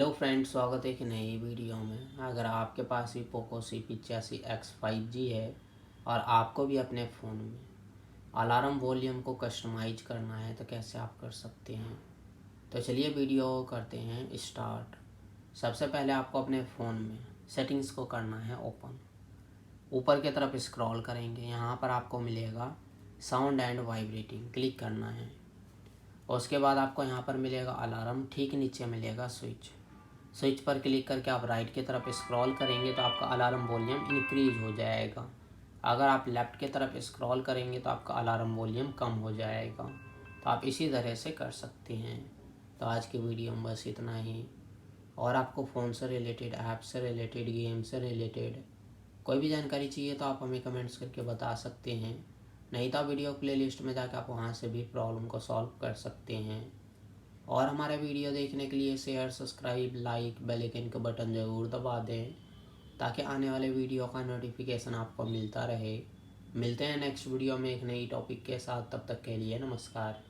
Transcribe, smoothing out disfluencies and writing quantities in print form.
Hello friends, स्वागत है एक नई वीडियो में। अगर आपके पास भी पोको C85X 5G है और आपको भी अपने फ़ोन में अलार्म वॉल्यूम को कस्टमाइज करना है तो कैसे आप कर सकते हैं। तो चलिए वीडियो करते हैं स्टार्ट। सबसे पहले आपको अपने फ़ोन में सेटिंग्स को करना है ओपन। ऊपर की तरफ स्क्रॉल करेंगे, यहाँ पर आपको मिलेगा साउंड एंड वाइब्रेटिंग, क्लिक करना है। उसके बाद आपको यहाँ पर मिलेगा अलार्म, ठीक नीचे मिलेगा स्विच पर क्लिक करके आप राइट की तरफ स्क्रॉल करेंगे तो आपका अलार्म वॉल्यूम इंक्रीज हो जाएगा। अगर आप लेफ़्ट की तरफ स्क्रॉल करेंगे तो आपका अलार्म वॉल्यूम कम हो जाएगा। तो आप इसी तरह से कर सकते हैं। तो आज की वीडियो में बस इतना ही। और आपको फ़ोन से रिलेटेड, ऐप से रिलेटेड, गेम से रिलेटेड कोई भी जानकारी चाहिए तो आप हमें कमेंट्स करके बता सकते हैं। नहीं तो वीडियो प्लेलिस्ट में जाकर आप वहाँ से भी प्रॉब्लम को सॉल्व कर सकते हैं। और हमारे वीडियो देखने के लिए share, subscribe, like, bell icon का बटन ज़रूर दबा दें ताकि आने वाले वीडियो का नोटिफिकेशन आपको मिलता रहे। मिलते हैं नेक्स्ट वीडियो में एक नई टॉपिक के साथ। तब तक के लिए नमस्कार।